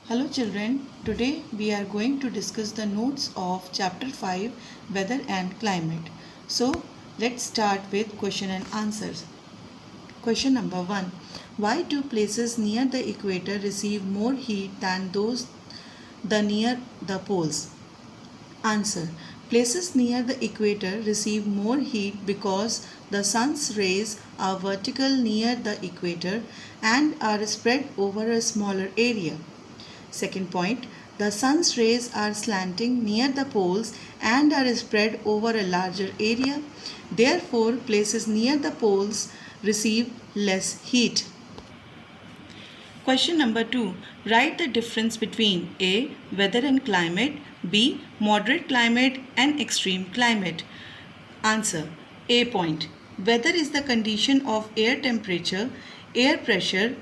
Hello children, today we are going to discuss the notes of chapter 5 Weather and Climate. So let's start with question and answers. Question number 1. Why do places near the equator receive more heat than those near the poles? Answer. Places near the equator receive more heat because the sun's rays are vertical near the equator and are spread over a smaller area. Second point, the sun's rays are slanting near the poles and are spread over a larger area. Therefore, places near the poles receive less heat. Question number 2. Write the difference between A. Weather and climate, B. Moderate climate and extreme climate. Answer. A point. Weather is the condition of air temperature, air pressure,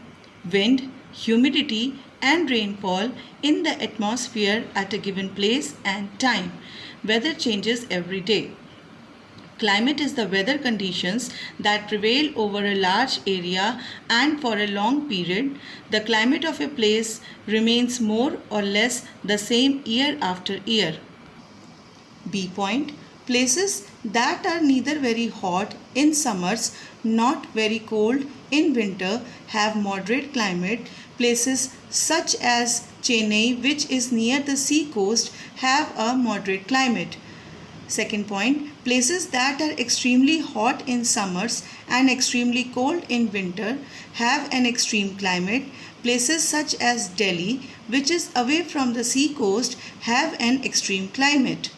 wind, humidity and rainfall in the atmosphere at a given place and time. Weather changes every day. Climate is the weather conditions that prevail over a large area and for a long period. The climate of a place remains more or less the same year after year. B point. Places that are neither very hot in summers nor very cold in winter have moderate climate. Places such as Chennai, which is near the sea coast, have a moderate climate. Second point, places that are extremely hot in summers and extremely cold in winter have an extreme climate. Places such as Delhi, which is away from the sea coast, have an extreme climate.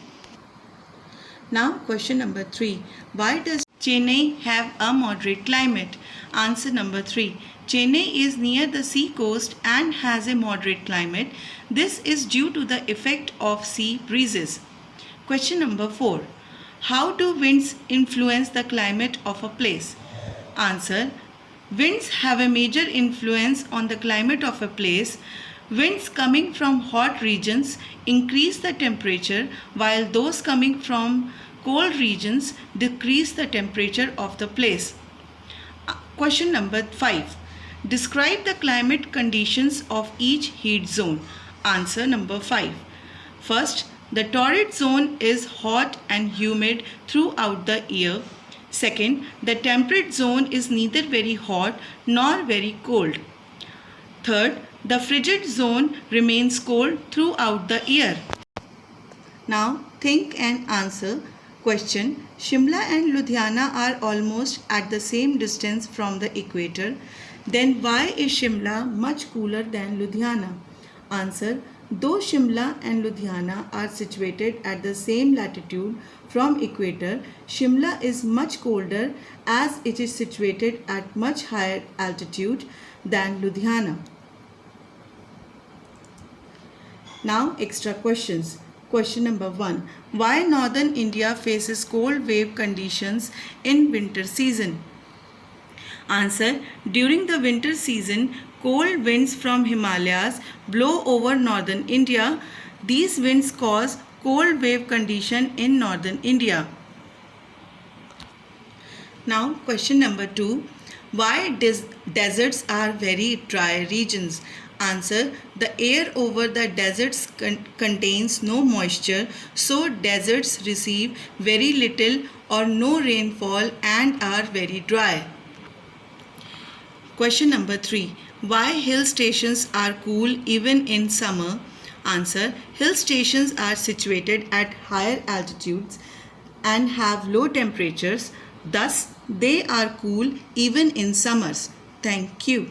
Now question number 3. Why does Chennai have a moderate climate? Answer number 3. Chennai is near the sea coast and has a moderate climate. This is due to the effect of sea breezes. Question number 4. How do winds influence the climate of a place? Answer. Winds have a major influence on the climate of a place. Winds coming from hot regions increase the temperature, while those coming from cold regions decrease the temperature of the place. Question number 5. Describe the climate conditions of each heat zone. Answer number 5. First, the torrid zone is hot and humid throughout the year. Second, the temperate zone is neither very hot nor very cold. Third, the frigid zone remains cold throughout the year. Now think and answer. Question. Shimla and Ludhiana are almost at the same distance from the equator. Then why is Shimla much cooler than Ludhiana? Answer. Though Shimla and Ludhiana are situated at the same latitude from equator, Shimla is much colder as it is situated at much higher altitude than Ludhiana. Now extra questions. Question number 1. Why northern India faces cold wave conditions in winter season? Answer. During the winter season, cold winds from Himalayas blow over northern India. These winds cause cold wave condition in northern India. Now question number 2. Why deserts are very dry regions? Answer. The air over the deserts contains no moisture, so deserts receive very little or no rainfall and are very dry. Question number 3. Why hill stations are cool even in summer? Answer. Hill stations are situated at higher altitudes and have low temperatures. Thus, they are cool even in summers. Thank you.